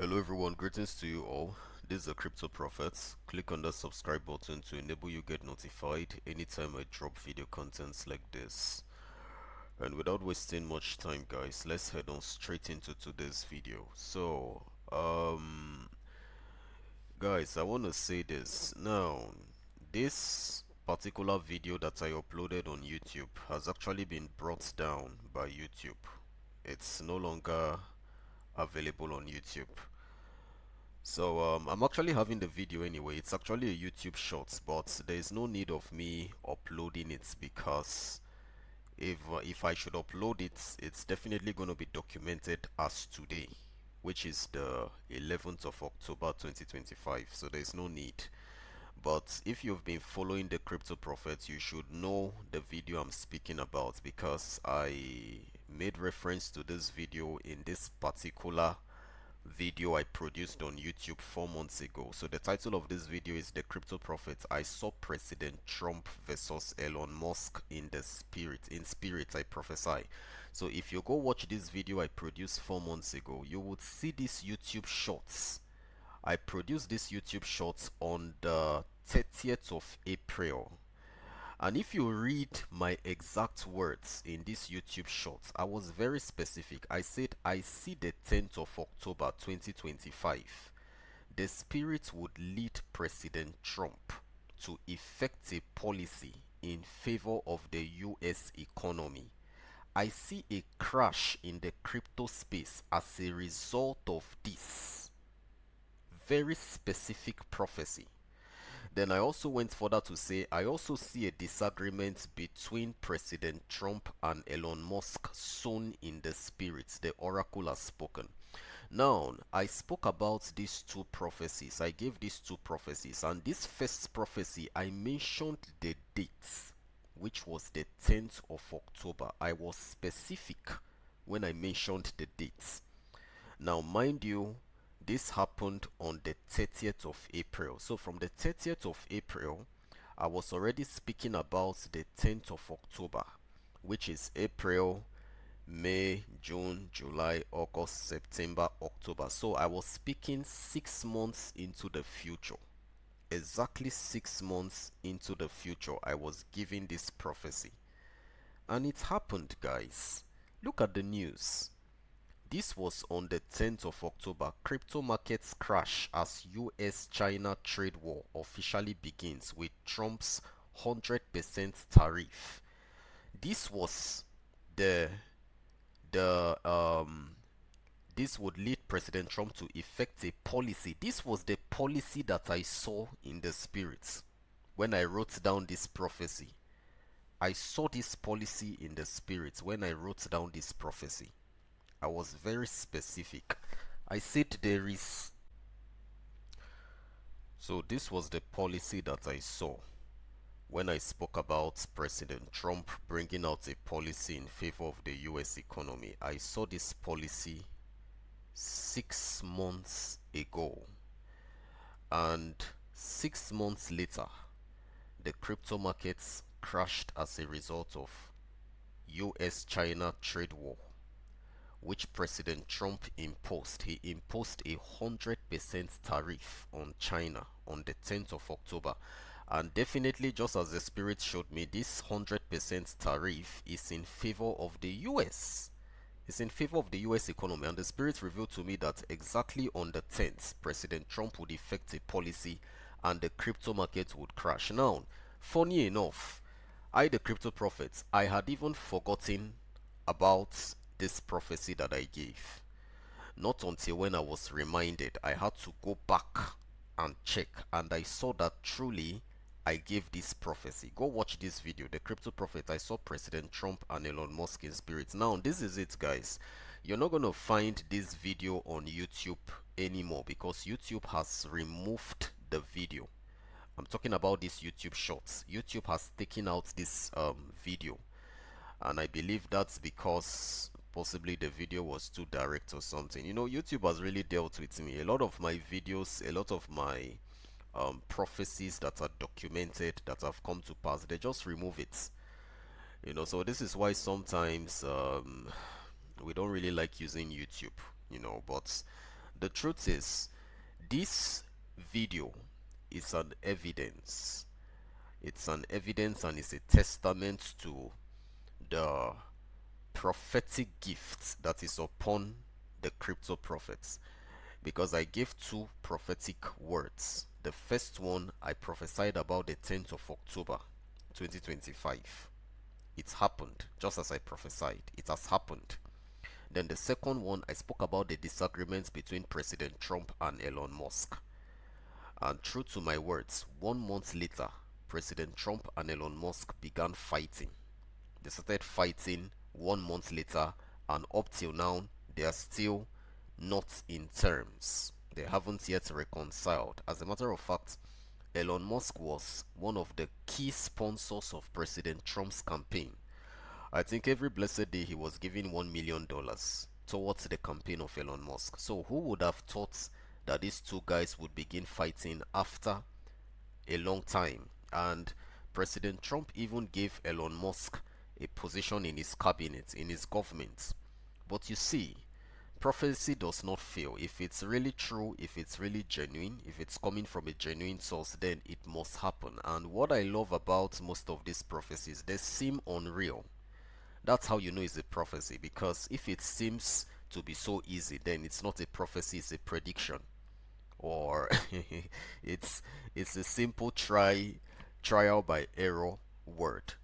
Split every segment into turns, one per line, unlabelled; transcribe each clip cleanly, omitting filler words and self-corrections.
Hello everyone, greetings to you all. This is the Crypto Prophet. Click on the subscribe button to enable you get notified anytime I drop video contents like this. And without wasting much time guys, let's head on straight into today's video. Guys, I want to say this. Now, this particular video that I uploaded on YouTube has actually been brought down by YouTube. It's no longer available on YouTube. I'm actually having the video anyway. It's actually a YouTube short, but there is no need of me uploading it because if I should upload it, it's definitely going to be documented as today, which is the 11th of October 2025. So there is no need. But if you've been following the Crypto Prophet, you should know the video I'm speaking about because I made reference to this video in this particular video I produced on YouTube 4 months ago. So the title of this video is The Crypto Prophet. I saw President Trump versus Elon Musk in the spirit. In spirit, I prophesy. So if you go watch this video I produced 4 months ago, you would see these YouTube shorts. I produced this YouTube shorts on the 30th of April. And if you read my exact words in this YouTube short, I was very specific. I said, I see the 10th of October 2025. The spirit would lead President Trump to effect a policy in favor of the US economy. I see a crash in the crypto space as a result of this very specific prophecy. Then I also went further to say I also see a disagreement between President Trump and Elon Musk sown in the spirit. The oracle has spoken. Now, I spoke about these two prophecies. I gave these two prophecies, and this first prophecy I mentioned the dates, which was the 10th of October. I was specific when I mentioned the dates. Now, mind you, this happened on the 30th of April. So from the 30th of April, I was already speaking about the 10th of October, which is April, May, June, July, August, September, October. So I was speaking 6 months into the future. Exactly 6 months into the future, I was giving this prophecy. And it happened, guys. Look at the news. This was on the 10th of October. Crypto markets crash as US-China trade war officially begins with Trump's 100% tariff. This was the the this would lead President Trump to effect a policy. This was the policy that I saw in the spirits when I wrote down this prophecy. I saw this policy in the spirits when I wrote down this prophecy. I was very specific. I said there is. So this was the policy that I saw when I spoke about President Trump bringing out a policy in favor of the US economy. I saw this policy 6 months ago, and 6 months later the crypto markets crashed as a result of US-China trade war, which President Trump imposed. He imposed a 100% tariff on China on the 10th of October. And definitely, just as the spirit showed me, this 100% tariff is in favor of the US. It's in favor of the US economy. And the spirit revealed to me that exactly on the 10th, President Trump would effect a policy and the crypto market would crash. Now, funny enough, I, the crypto prophet, I had even forgotten about this prophecy that I gave. Not until when I was reminded, I had to go back and check, and I saw that truly I gave this prophecy. Go watch this video, The Crypto Prophet. I saw President Trump and Elon Musk in spirit. Now, this is it, guys. You're not going to find this video on YouTube anymore because YouTube has removed the video. I'm talking about these YouTube shorts. YouTube has taken out this video, and I believe that's because possibly the video was too direct or something. You know, YouTube has really dealt with me. A lot of my videos, a lot of my prophecies that are documented, that have come to pass, they just remove it. You know, so this is why sometimes we don't really like using YouTube, you know, but The truth is, this video is an evidence. It's an evidence and it's a testament to the prophetic gift that is upon the crypto prophets, because I gave two prophetic words. The first one I prophesied about the 10th of October 2025. It happened just as I prophesied. It has happened. Then the second one, I spoke about the disagreements between President Trump and Elon Musk. And true to my words, 1 month later, President Trump and Elon Musk began fighting. They started fighting 1 month later, and up till now, they are still not in terms. They haven't yet reconciled. As a matter of fact, Elon Musk was one of the key sponsors of President Trump's campaign. I think every blessed day he was giving $1 million towards the campaign of Elon Musk. So who would have thought that these two guys would begin fighting after a long time? And President Trump even gave Elon Musk a position in his cabinet, in his government. But you see, prophecy does not fail. If it's really true, if it's really genuine, if it's coming from a genuine source, then it must happen. And what I love about most of these prophecies, they seem unreal. That's how you know it's a prophecy, because if it seems to be so easy, then it's not a prophecy, it's a prediction. Or it's it's a simple trial by error word.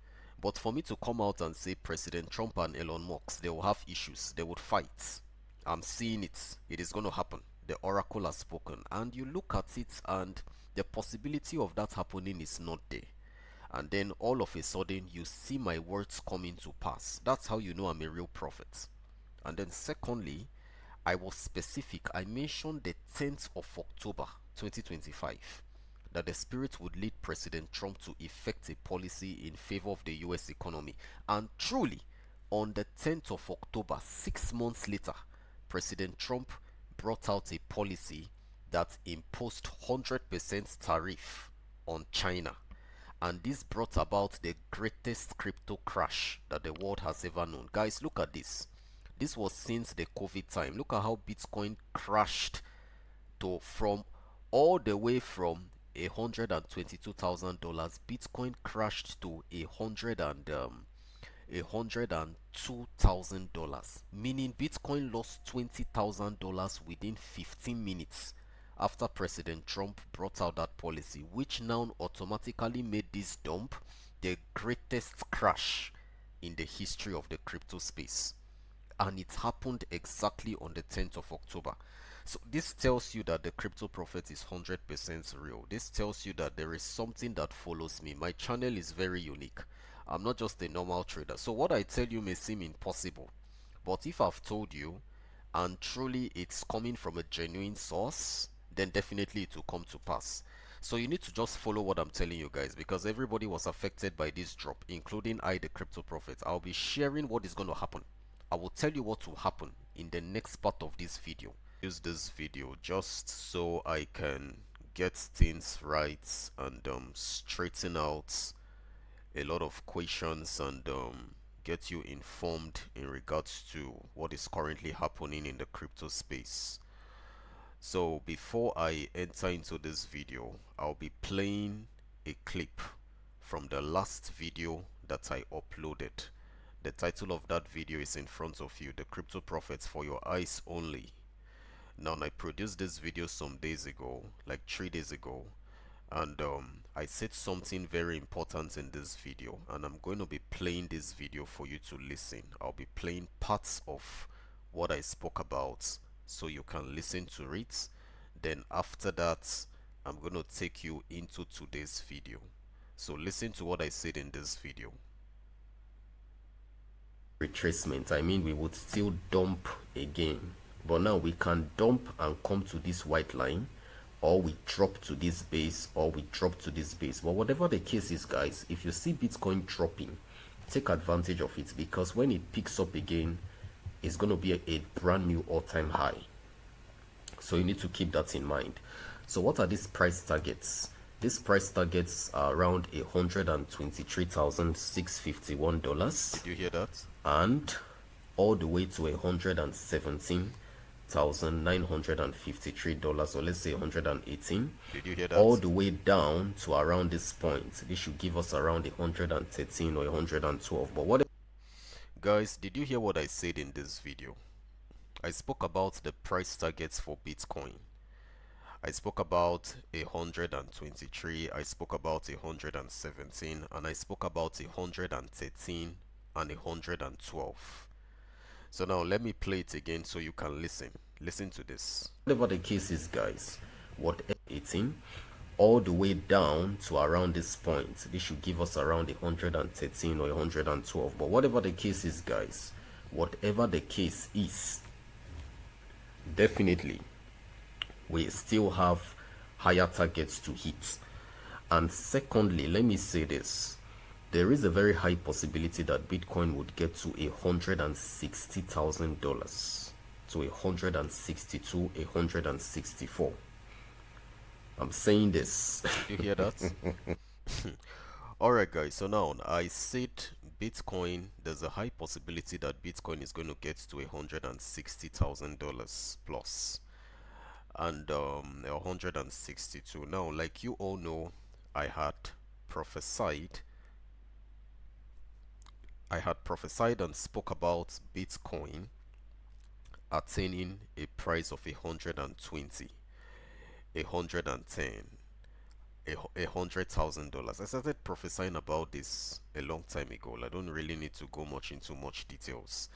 But for me to come out and say President Trump and Elon Musk, they will have issues, they would fight. I'm seeing it. It is going to happen. The oracle has spoken. And you look at it, and the possibility of that happening is not there. And then all of a sudden, you see my words coming to pass. That's how you know I'm a real prophet. And then, secondly, I was specific. I mentioned the 10th of October 2025 that the Spirit would lead President Trump to effect a policy in favor of the US economy. And truly, on the 10th of October, 6 months later, President Trump brought out a policy that imposed 100% tariff on China. And this brought about the greatest crypto crash that the world has ever known. Guys, look at this. This was since the COVID time. Look at how Bitcoin crashed to from all the way from $122,000. Bitcoin crashed to $102,000, meaning Bitcoin lost $20,000 within 15 minutes after President Trump brought out that policy, which now automatically made this dump the greatest crash in the history of the crypto space. And it happened exactly on the 10th of October. So this tells you that the crypto prophet is 100% real. This tells you that there is something that follows me. My channel is very unique. I'm not just a normal trader. So what I tell you may seem impossible, but if I've told you and truly it's coming from a genuine source, then definitely it will come to pass. So you need to just follow what I'm telling you guys, because everybody was affected by this drop, including I, the crypto prophet. I'll be sharing what is going to happen. I will tell you what will happen in the next part of this video. Use this video just so I can get things right and straighten out a lot of questions and get you informed in regards to what is currently happening in the crypto space. So before I enter into this video, I'll be playing a clip from the last video that I uploaded. The title of that video is in front of you, The Crypto Prophets for Your Eyes Only. Now, I produced this video some days ago, like 3 days ago, and I said something very important in this video, and I'm going to be playing this video for you to listen. I'll be playing parts of what I spoke about so you can listen to it. Then after that, I'm going to take you into today's video. So listen to what I said in this video. Retracement, I mean, we would still dump again, but now we can dump and come to this white line, or we drop to this base, or we drop to this base. But whatever the case is, guys, if you see Bitcoin dropping, take advantage of it, because when it picks up again, it's going to be a brand new all-time high. So you need to keep that in mind. So what are these price targets? These price targets are around $123,651. Did you hear that? And all the way to $117,000.
$1,953, or let's say 118,
Did you hear
all
that?
the way down to around this point. This should give us around 113 or 112. But what?
Guys, did you hear what I said in this video? I spoke about the price targets for Bitcoin. I spoke about 123, I spoke about 117, and I spoke about 113 and 112. So now let me play it again so you can listen. Listen to this.
Whatever the case is, guys, what 18 all the way down to around this point, this should give us around 113 or 112. But whatever the case is, guys, whatever the case is, definitely we still have higher targets to hit. And secondly, let me say this: there is a very high possibility that Bitcoin would get to $160,000, to 162, 164. I'm saying this.
Did you hear that? Alright guys, so now I said Bitcoin, there's a high possibility that Bitcoin is going to get to $160,000 plus, and 162. Now, like you all know, I had prophesied and spoke about Bitcoin attaining a price of 120, 110, $100,000. I started prophesying about this a long time ago. I don't really need to go much into much details.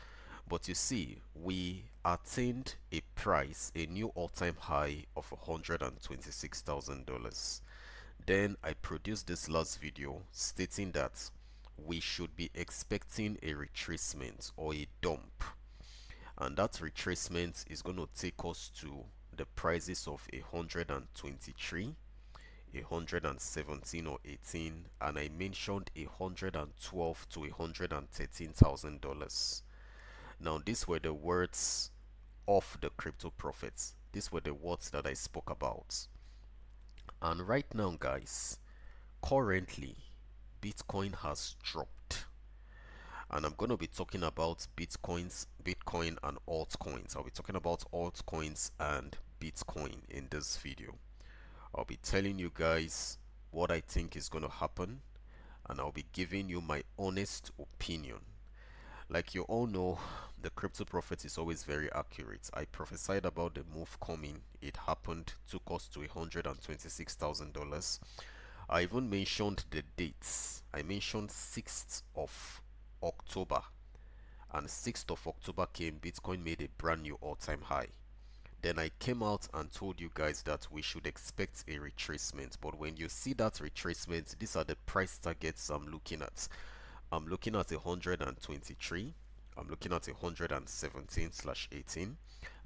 But you see, we attained a price, a new all-time high of $126,000. Then I produced this last video stating that we should be expecting a retracement or a dump, and that retracement is going to take us to the prices of 123, 117 or 18, and I mentioned 112 to $113,000. Now these were the words of the crypto prophets. These were the words that I spoke about. And right now, guys, currently Bitcoin has dropped. And I'm going to be talking about Bitcoin and altcoins. I'll be talking about altcoins and Bitcoin in this video. I'll be telling you guys what I think is going to happen, and I'll be giving you my honest opinion. Like you all know, the crypto prophet is always very accurate. I prophesied about the move coming. It happened, took us to $126,000. I even mentioned the dates. I mentioned 6th of October, and 6th of October came, Bitcoin made a brand new all-time high. Then I came out and told you guys that we should expect a retracement. But when you see that retracement, these are the price targets I'm looking at. I'm looking at 123, I'm looking at 117 slash 18,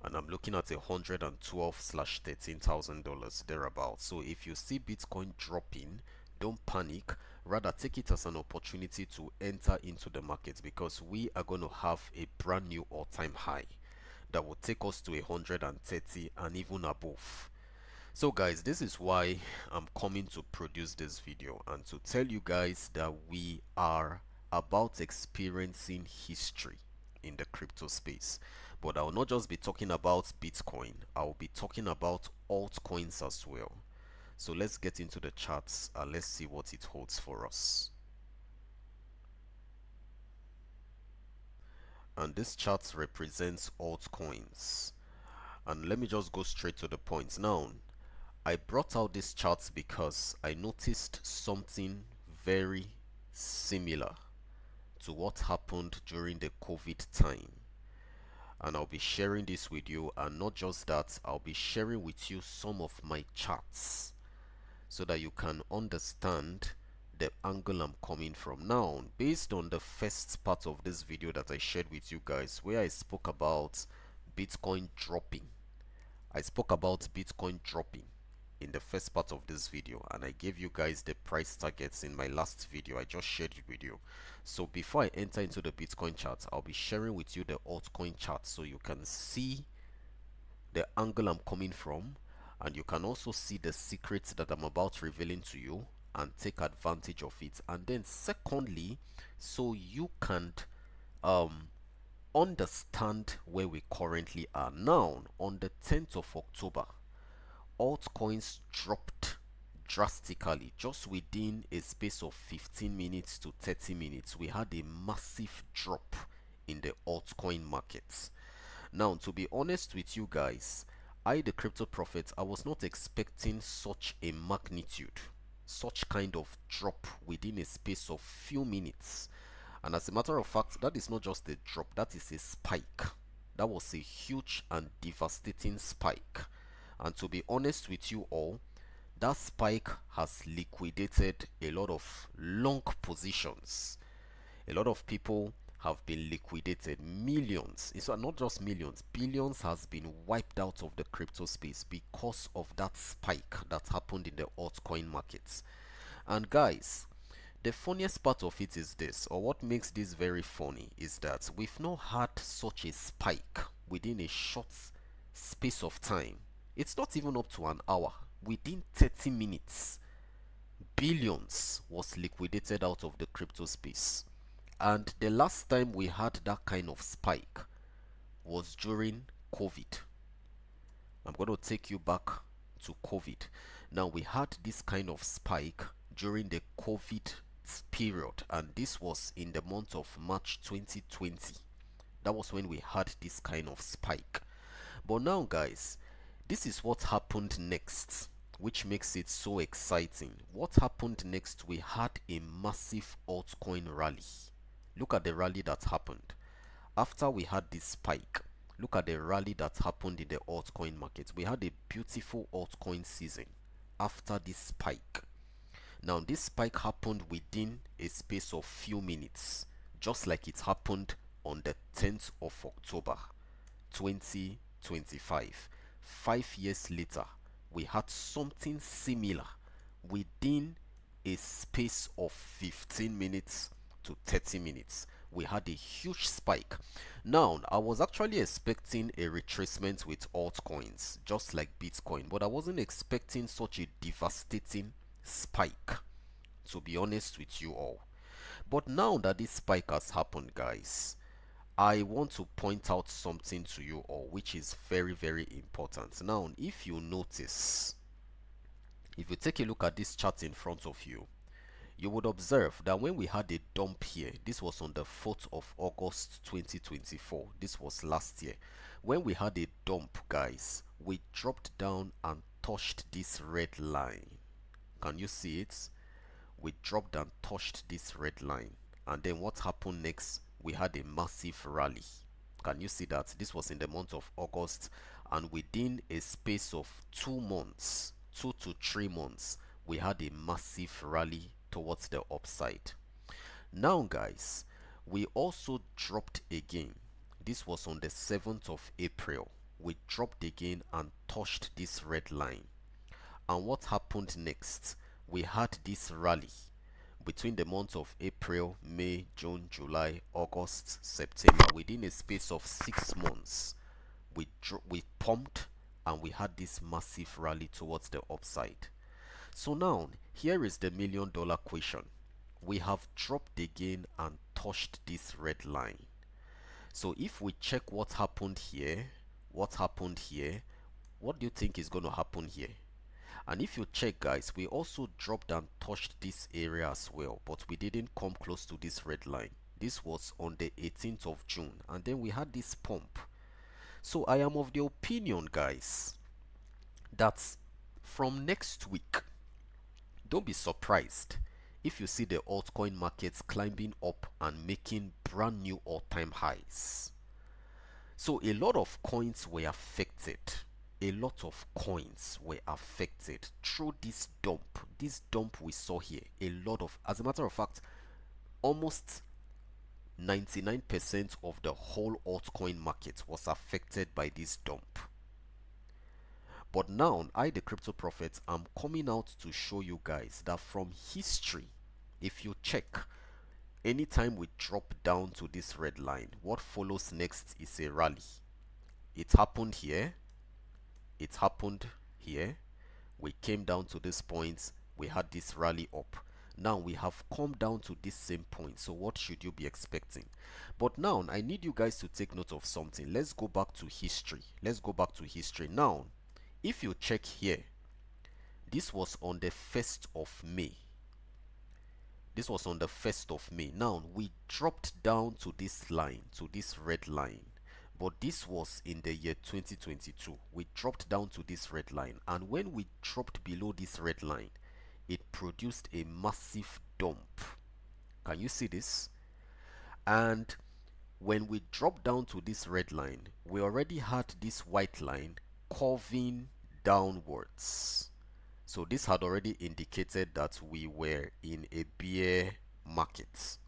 and I'm looking at 112 slash $13,000 thereabouts. So if you see Bitcoin dropping, don't panic, rather take it as an opportunity to enter into the market, because we are going to have a brand new all-time high that will take us to 130 and even above. So guys, this is why I'm coming to produce this video and to tell you guys that we are about experiencing history in the crypto space. But I will not just be talking about Bitcoin, I will be talking about altcoins as well. So let's get into the charts and let's see what it holds for us. And this chart represents altcoins. And let me just go straight to the point. Now, I brought out this chart because I noticed something very similar to what happened during the COVID time. And I'll be sharing this with you, and not just that, I'll be sharing with you some of my charts so that you can understand the angle I'm coming from. Now, based on the first part of this video that I shared with you guys, where I spoke about Bitcoin dropping, I spoke about Bitcoin dropping in the first part of this video, and I gave you guys the price targets in my last video I just shared it with you. So before I enter into the Bitcoin chart, I'll be sharing with you the altcoin chart so you can see the angle I'm coming from, and you can also see the secrets that I'm about revealing to you and take advantage of it. And then secondly, so you can um understand where we currently are now. On the 10th of October, altcoins dropped drastically. Just within a space of 15 minutes to 30 minutes, we had a massive drop in the altcoin markets. Now, to be honest with you guys, I, the crypto prophet, I was not expecting such a magnitude, such kind of drop within a space of few minutes. And as a matter of fact, that is not just a drop, that is a spike. That was a huge and devastating spike. And to be honest with you all, that spike has liquidated a lot of long positions. A lot of people have been liquidated. Millions, it's not just millions, billions has been wiped out of the crypto space because of that spike that happened in the altcoin markets. And guys, the funniest part of it is this, or what makes this very funny, is that we've not had such a spike within a short space of time. It's not even up to an hour. Within 30 minutes, billions was liquidated out of the crypto space. And the last time we had that kind of spike was during COVID. I'm going to take you back to COVID. Now, we had this kind of spike during the COVID period, and this was in the month of March 2020. That was when we had this kind of spike. But now, guys, this is what happened next, which makes it so exciting. What happened next? We had a massive altcoin rally. Look at the rally that happened after we had this spike. Look at the rally that happened in the altcoin market. We had a beautiful altcoin season after this spike. Now, this spike happened within a space of few minutes, just like it happened on the 10th of October 2025. 5 years later, we had something similar within a space of 15 minutes to 30 minutes. We had a huge spike. Now, I was actually expecting a retracement with altcoins, just like Bitcoin, but I wasn't expecting such a devastating spike, to be honest with you all. But now that this spike has happened, guys, I want to point out something to you all, which is very, very important. Now, if you notice, if you take a look at this chart in front of you, you would observe that when we had a dump here, this was on the 4th of August 2024. This was last year. When we had a dump, guys, we dropped down and touched this red line. Can you see it? We dropped and touched this red line. And then what happened next? We had a massive rally. Can you see that? This was in the month of August, and within a space of 2 months, 2 to 3 months, we had a massive rally towards the upside. Now, guys, we also dropped again. This was on the 7th of April. We dropped again and touched this red line. And what happened next? We had this rally between the months of April, May, June, July, August, September. Within a space of 6 months, we pumped and we had this massive rally towards the upside. So now, here is the $1,000,000 question. We have dropped again and touched this red line. So if we check what happened here, what do you think is going to happen here? And if you check, guys, we also dropped and touched this area as well, but we didn't come close to this red line. This was on the 18th of June, and then we had this pump. So I am of the opinion, guys, that from next week, don't be surprised if you see the altcoin markets climbing up and making brand new all-time highs. So a lot of coins were affected. A lot of coins were affected through this dump. This dump we saw here. As a matter of fact, almost 99% of the whole altcoin market was affected by this dump. But now, I, the crypto prophet, am coming out to show you guys that from history, if you check, anytime we drop down to this red line, what follows next is a rally. It happened here. It happened here. We came down to this point. We had this rally up. Now we have come down to this same point. So what should you be expecting? But now I need you guys to take note of something. Let's go back to history. Let's go back to history. Now, if you check here, this was on the 1st of May. This was on the 1st of May. Now we dropped down to this line, to this red line. But this was in the year 2022. We dropped down to this red line. And when we dropped below this red line, it produced a massive dump. Can you see this? And when we drop down to this red line, we already had this white line curving downwards. So this had already indicated that we were in a bear market.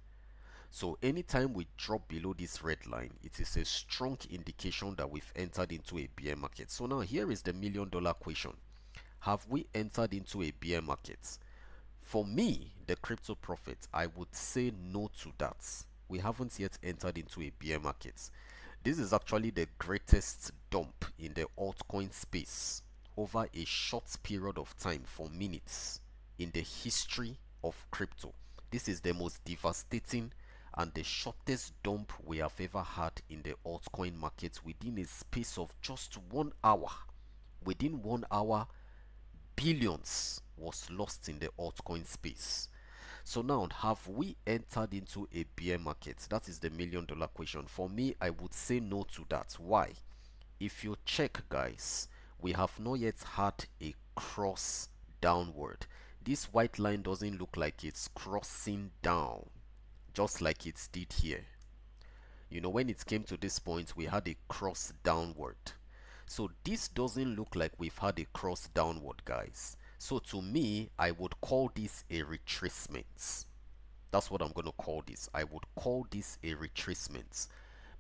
So anytime we drop below this red line, it is a strong indication that we've entered into a bear market. So now here is the $1,000,000 question. Have we entered into a bear market? For me, the crypto prophet, I would say no to that. We haven't yet entered into a bear market. This is actually the greatest dump in the altcoin space over a short period of time, for minutes, in the history of crypto. This is the most devastating and the shortest dump we have ever had in the altcoin market within a space of just 1 hour. Within 1 hour, billions was lost in the altcoin space. So now, have we entered into a bear market? That is the $1,000,000 question. For me, I would say no to that. Why? If you check, guys, we have not yet had a cross downward. This white line doesn't look like it's crossing down, just like it did here. You know, when it came to this point, we had a cross downward. So this doesn't look like we've had a cross downward, guys. So to me, I would call this a retracement. That's what I'm going to call this. I would call this a retracement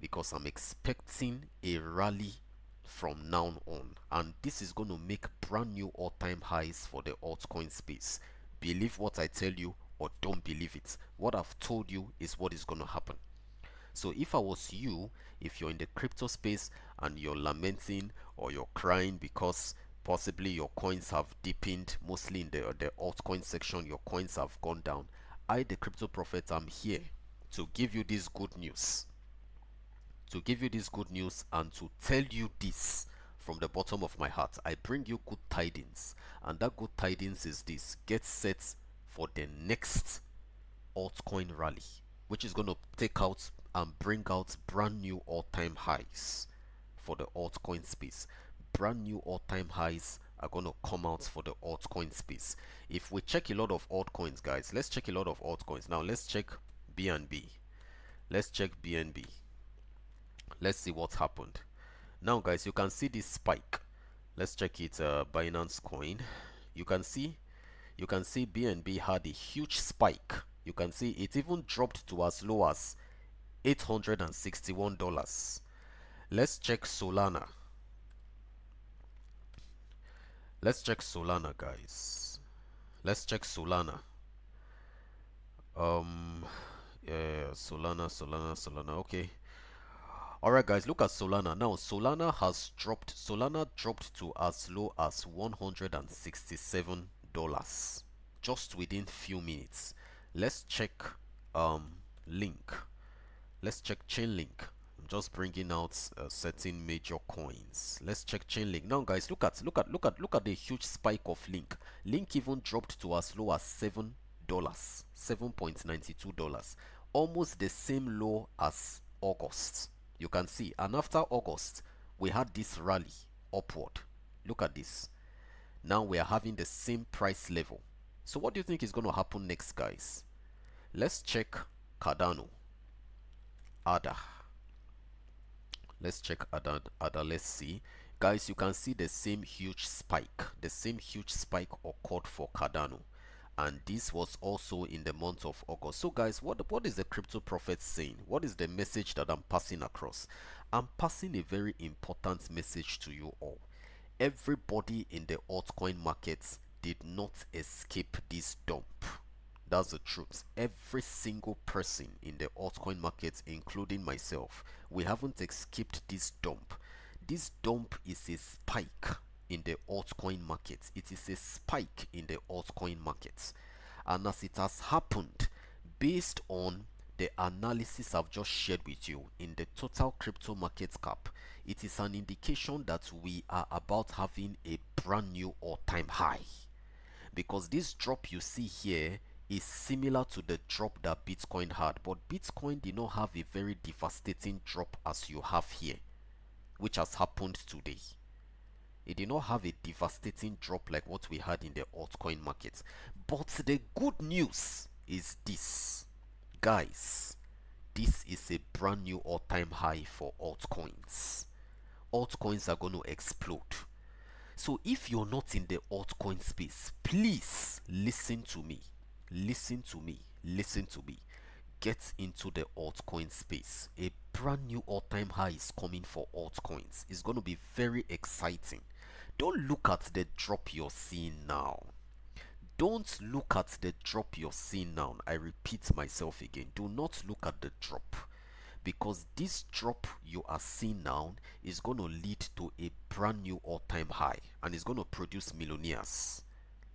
because I'm expecting a rally from now on, and this is going to make brand new all-time highs for the altcoin space. Believe what I tell you or don't believe it. What I've told you is what is going to happen. So if I was you, if you're in the crypto space and you're lamenting or you're crying because possibly your coins have deepened, mostly in the altcoin section, your coins have gone down, I, the crypto prophet, am here to give you this good news. To give you this good news and to tell you this from the bottom of my heart. I bring you good tidings, and that good tidings is this: get set for the next altcoin rally, which is going to take out and bring out brand new all-time highs for the altcoin space. Brand new all-time highs are going to come out for the altcoin space. If we check a lot of altcoins, guys, let's check a lot of altcoins. Now let's check BNB. Let's check BNB. Let's see what's happened. Now, guys, you can see this spike. Let's check it. Binance Coin. You can see BNB had a huge spike. You can see it even dropped to as low as $861. Let's check Solana. Let's check Solana, guys. Let's check Solana. Um, yeah, Solana. Okay. All right, guys. Look at Solana now. Solana has dropped. Solana dropped to as low as $167 just within few minutes. Let's check Link. Let's check Chainlink. I'm just bringing out certain major coins. Let's check Chainlink now, guys. Look at the huge spike of Link. Link even dropped to as low as $7, $7.92, almost the same low as August. You can see, and after August, we had this rally upward. Look at this. Now we are having the same price level. So what do you think is going to happen next, guys? Let's check Cardano. ADA. Let's check ADA. Let's see, guys. You can see the same huge spike. The same huge spike occurred for Cardano, and this was also in the month of August. So, guys, what is the crypto prophet saying? What is the message that I'm passing across? I'm passing a very important message to you all. Everybody in the altcoin markets did not escape this dump. That's the truth. Every single person in the altcoin market, including myself, we haven't escaped this dump. This dump is a spike in the altcoin market. It is a spike in the altcoin market. And as it has happened, based on the analysis I've just shared with you in the total crypto market cap, it is an indication that we are about having a brand new all-time high, because this drop you see here is similar to the drop that Bitcoin had, but Bitcoin did not have a very devastating drop as you have here, which has happened today. It did not have a devastating drop like what we had in the altcoin market. But the good news is this, guys, this is a brand new all-time high for altcoins. Altcoins are going to explode. So if you're not in the altcoin space, please listen to me. Listen to me. Listen to me. Get into the altcoin space. A brand new all-time high is coming for altcoins. It's going to be very exciting. Don't look at the drop you're seeing now. Don't look at the drop you're seeing now. I repeat myself again. Do not look at the drop, because this drop you are seeing now is going to lead to a brand new all-time high, and it's going to produce millionaires.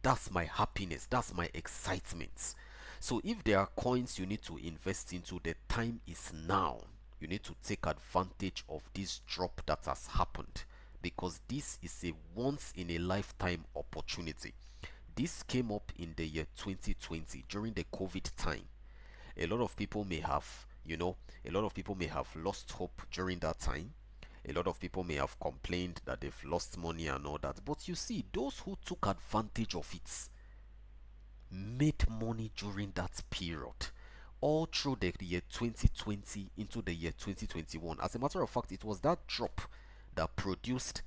That's my happiness, that's my excitement. So if there are coins you need to invest into, the time is now. You need to take advantage of this drop that has happened, because this is a once in a lifetime opportunity. This came up in the year 2020 during the COVID time. A lot of people may have, a lot of people may have lost hope during that time. A lot of people may have complained that they've lost money and all that. But you see, those who took advantage of it made money during that period, all through the year 2020 into the year 2021. As a matter of fact, it was that drop that produced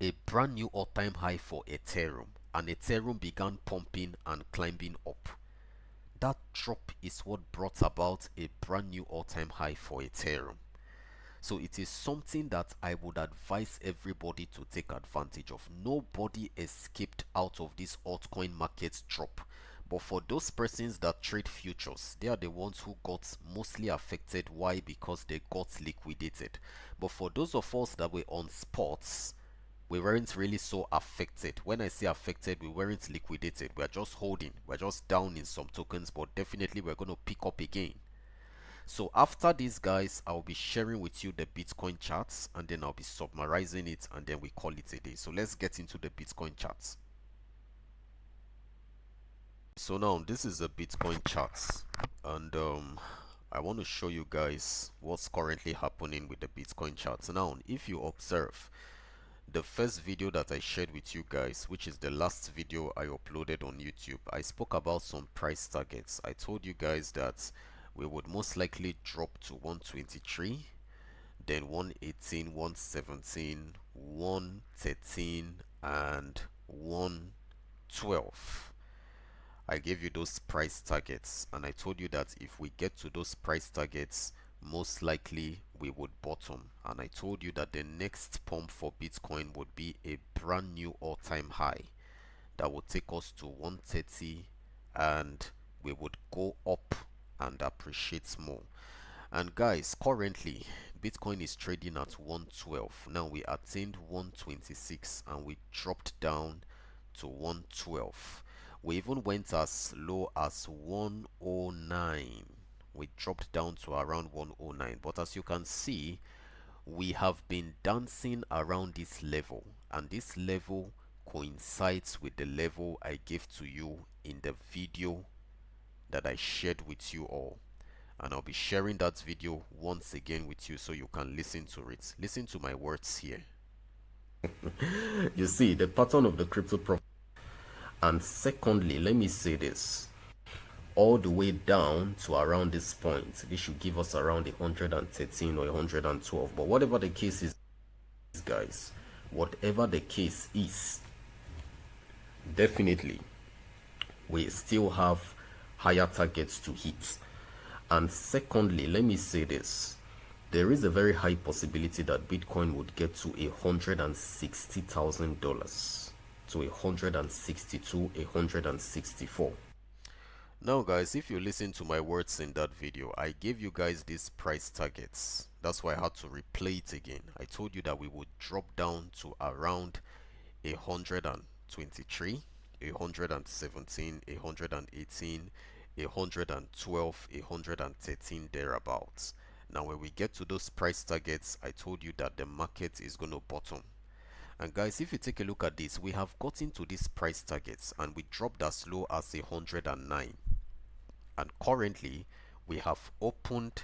a brand new all-time high for Ethereum, and Ethereum began pumping and climbing up. That drop is what brought about a brand new all-time high for Ethereum. So it is something that I would advise everybody to take advantage of. Nobody escaped out of this altcoin market drop. But for those persons that trade futures, they are the ones who got mostly affected. Why? Because they got liquidated. But for those of us that were on spots, we weren't really so affected. When I say affected, we weren't liquidated. We're just holding. We're just down in some tokens, but definitely we're going to pick up again. So after this, guys, I'll be sharing with you the Bitcoin charts, and then I'll be summarizing it, and then we call it a day. So let's get into the Bitcoin charts. So now this is the Bitcoin charts, and I want to show you guys what's currently happening with the Bitcoin charts. Now, if you observe the first video that I shared with you guys, which is the last video I uploaded on YouTube, I spoke about some price targets. I told you guys that we would most likely drop to 123, then 118, 117, 113, and 112. I gave you those price targets, and I told you that if we get to those price targets, most likely we would bottom. And I told you that the next pump for Bitcoin would be a brand new all-time high that would take us to 130, and we would go up and appreciate more. And guys, currently Bitcoin is trading at 112. Now we attained 126 and we dropped down to 112. We even went as low as 109. We dropped down to around 109, but as you can see, we have been dancing around this level, and this level coincides with the level I gave to you in the video that I shared with you all. And I'll be sharing that video once again with you so you can listen to it. Listen to my words here.
You see the pattern of the crypto prophet. And secondly, let me say this, all the way down to around this point, this should give us around 113 or 112. But whatever the case is, guys, whatever the case is, definitely we still have higher targets to hit. And secondly, let me say this, there is a very high possibility that Bitcoin would get to $160,000, to 162, 164.
Now guys, if you listen to my words in that video, I gave you guys these price targets. That's why I had to replay it again. I told you that we would drop down to around 123, 117, 118, 112, 113 thereabouts. Now when we get to those price targets, I told you that the market is going to bottom. And guys, if you take a look at this, we have gotten to these price targets and we dropped as low as 109. And currently, we have opened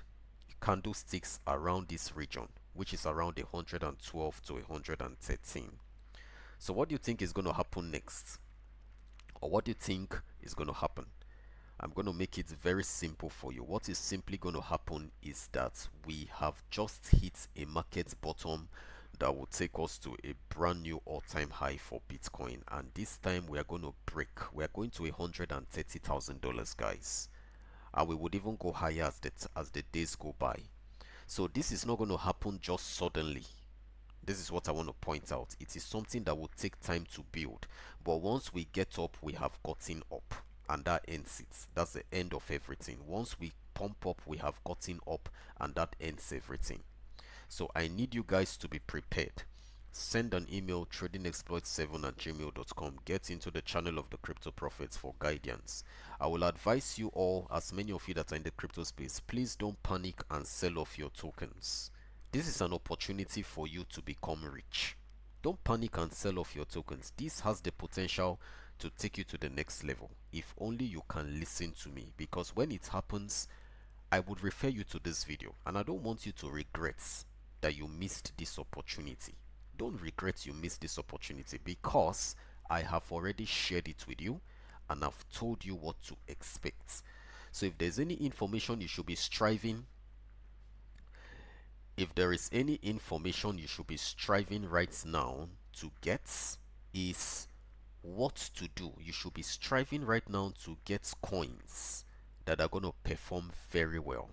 candlesticks around this region, which is around 112 to 113. So what do you think is going to happen next? Or what do you think is going to happen? I'm going to make it very simple for you. What is simply going to happen is that we have just hit a market bottom that will take us to a brand new all-time high for Bitcoin, and this time we are going to break. We are going to $130,000, guys, and we would even go higher as the days go by. So this is not going to happen just suddenly. This is what I want to point out. It is something that will take time to build, but once we get up, we have gotten up, and that ends it. That's the end of everything. Once we pump up, we have gotten up, and that ends everything. So I need you guys to be prepared. Send an email tradingexploit7@gmail.com. Get into the channel of the Crypto Prophets for guidance. I will advise you all, as many of you that are in the crypto space, please don't panic and sell off your tokens. This is an opportunity for you to become rich. Don't panic and sell off your tokens. This has the potential to take you to the next level if only you can listen to me, because when it happens, I would refer you to this video, and I don't want you to regret that you missed this opportunity. Don't regret you missed this opportunity, because I have already shared it with you and I've told you what to expect. So if there's any information you should be striving, if there is any information you should be striving right now to get, is what to do. You should be striving right now to get coins that are going to perform very well.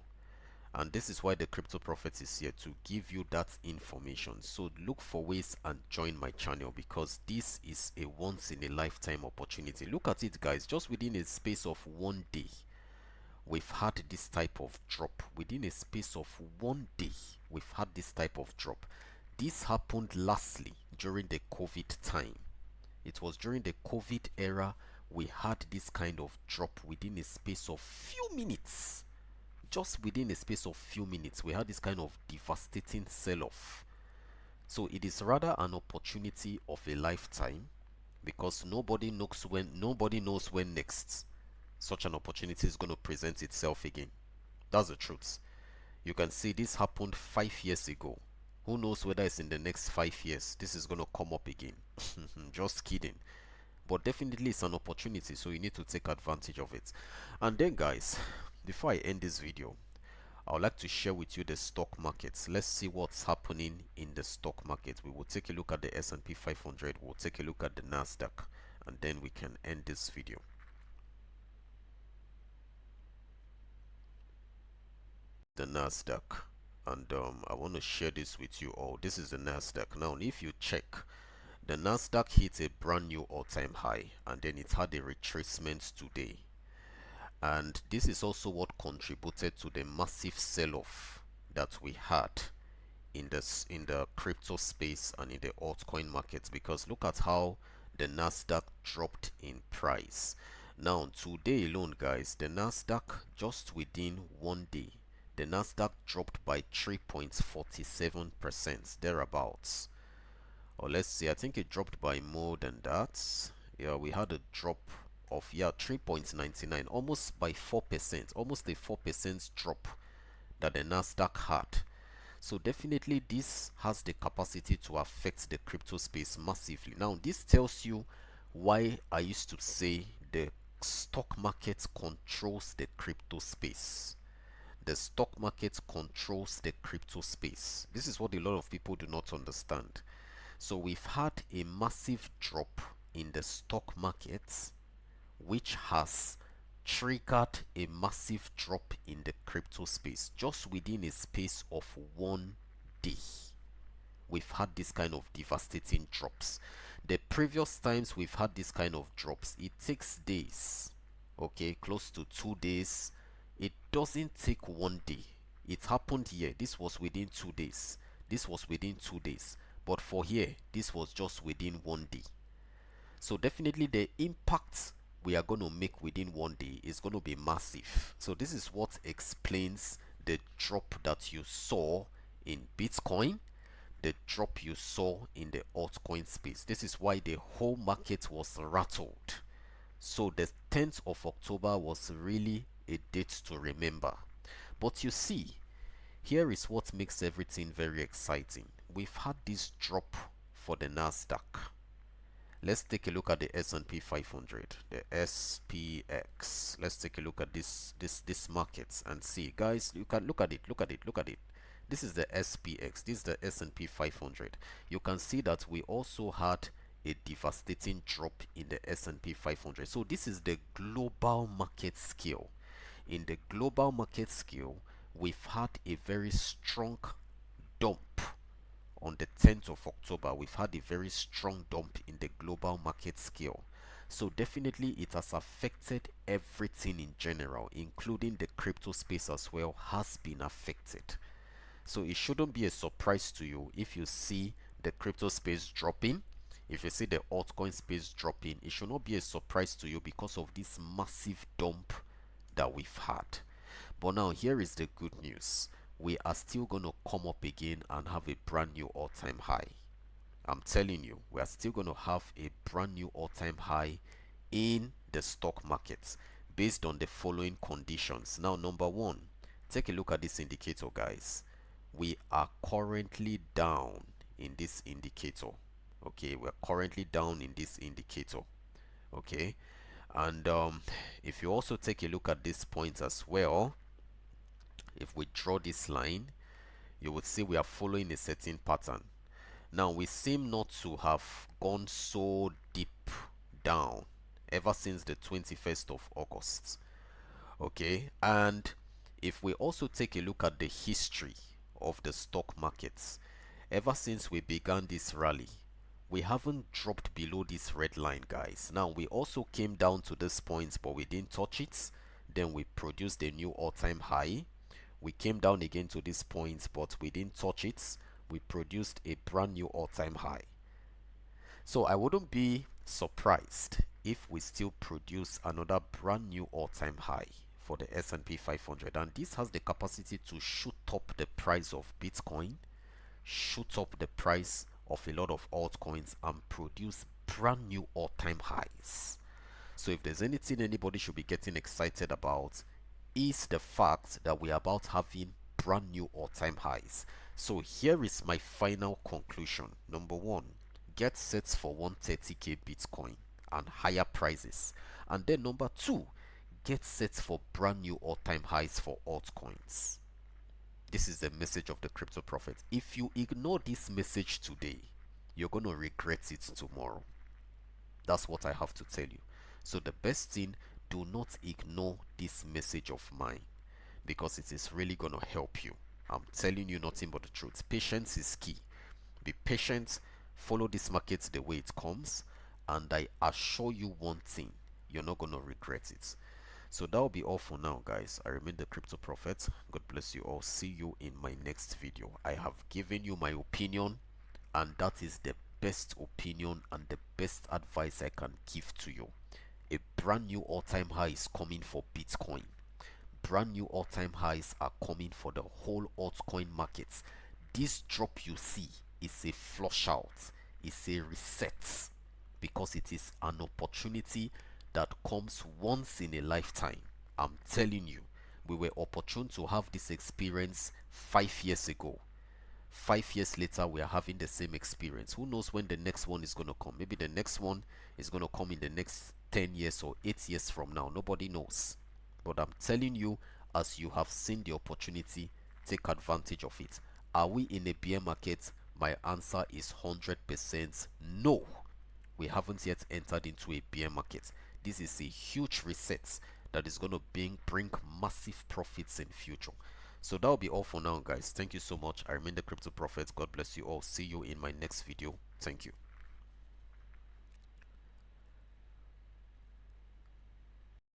And this is why the Crypto Prophet is here, to give you that information. So look for ways and join my channel, because this is a once in a lifetime opportunity. Look at it, guys. Just within a space of one day, we've had this type of drop. Within a space of one day, we've had this type of drop. This happened lastly during the COVID time. It was during the COVID era we had this kind of drop within a space of few minutes. Just within a space of few minutes, we had this kind of devastating sell-off. So it is rather an opportunity of a lifetime, because nobody knows when next such an opportunity is going to present itself again. That's the truth. You can see this happened 5 years ago. Who knows whether it's in the next 5 years this is going to come up again. Just kidding. But definitely it's an opportunity, so you need to take advantage of it. And then, guys, before I end this video, I would like to share with you the stock markets. Let's see what's happening in the stock market. We will take a look at the S&P 500. We'll take a look at the Nasdaq, and then we can end this video. The Nasdaq, and I want to share this with you all. This is the Nasdaq. Now, if you check, the Nasdaq hit a brand new all-time high, and then it had a retracement today. And this is also what contributed to the massive sell-off that we had in the crypto space and in the altcoin markets, because look at how the Nasdaq dropped in price. Now today alone, guys, the Nasdaq, just within one day, the Nasdaq dropped by 3.47% thereabouts. Or let's see, I think it dropped by more than that. Yeah, we had a drop of 3.99, almost by 4%, almost a 4% drop that the Nasdaq had. So definitely this has the capacity to affect the crypto space massively. Now this tells you why I used to say the stock market controls the crypto space. The stock market controls the crypto space. This is what a lot of people do not understand. So we've had a massive drop in the stock market, which has triggered a massive drop in the crypto space just within a space of one day. We've had this kind of devastating drops. The previous times we've had this kind of drops, it takes days, okay, close to 2 days. It doesn't take one day. It happened here, this was within 2 days. This was within 2 days. But for here, this was just within one day. So definitely the impact we are going to make within one day is going to be massive. So this is what explains the drop that you saw in Bitcoin, the drop you saw in the altcoin space. This is why the whole market was rattled. So the 10th of October was really a date to remember. But you see, here is what makes everything very exciting. We've had this drop for the Nasdaq. Let's take a look at the S&P 500, the SPX. Let's take a look at this market and see, guys. You can look at it, look at it, look at it. This is the SPX. This is the S&P 500. You can see that we also had a devastating drop in the S&P 500. So this is the global market scale. In the global market scale, we've had a very strong dump on the 10th of October. We've had a very strong dump in the global market scale. So definitely it has affected everything in general, including the crypto space as well, has been affected. So it shouldn't be a surprise to you if you see the crypto space dropping. If you see the altcoin space dropping, it should not be a surprise to you because of this massive dump that we've had. But now here is the good news. We are still going to come up again and have a brand new all-time high. I'm telling you, we are still going to have a brand new all-time high in the stock markets based on the following conditions. Now, number one, take a look at this indicator, guys. We are currently down in this indicator. Okay, we're currently down in this indicator. Okay, and if you also take a look at this point as well, if we draw this line, you would see we are following a certain pattern. Now we seem not to have gone so deep down ever since the 21st of August. Okay, and if we also take a look at the history of the stock markets, ever since we began this rally, we haven't dropped below this red line, guys. Now we also came down to this point, but we didn't touch it. Then we produced a new all-time high. We came down again to this point, but we didn't touch it. We produced a brand new all-time high. So I wouldn't be surprised if we still produce another brand new all-time high for the S&P 500, and this has the capacity to shoot up the price of Bitcoin, shoot up the price of a lot of altcoins, and produce brand new all-time highs. So if there's anything anybody should be getting excited about, is the fact that we are about having brand new all-time highs. So here is my final conclusion. Number one, get set for 130k Bitcoin and higher prices. And then number two, get set for brand new all-time highs for altcoins. This is the message of the Crypto Prophet. If you ignore this message today, you're going to regret it tomorrow. That's what I have to tell you. So the best thing, do not ignore this message of mine, because it is really going to help you. I'm telling you nothing but the truth. Patience is key. Be patient, follow this market the way it comes, and I assure you one thing, you're not going to regret it. So that will be all for now, guys. I remain the Crypto Prophet. God bless you all. See you in my next video. I have given you my opinion, and that is the best opinion and the best advice I can give to you. A brand new all-time high is coming for Bitcoin. Brand new all-time highs are coming for the whole altcoin markets. This drop you see is a flush out, it's a reset, because it is an opportunity that comes once in a lifetime. I'm telling you, we were opportune to have this experience 5 years ago. 5 years later, we are having the same experience. Who knows when the next one is going to come? Maybe the next one is going to come in the next 10 years or 8 years from now. Nobody knows. But I'm telling you, as you have seen the opportunity, take advantage of it. Are we in a bear market? My answer is 100% no. We haven't yet entered into a bear market. This is a huge reset that is going to bring massive profits in future. So that will be all for now, guys. Thank you so much. I remain the Crypto Prophet. God bless you all. See you in my next video. Thank you.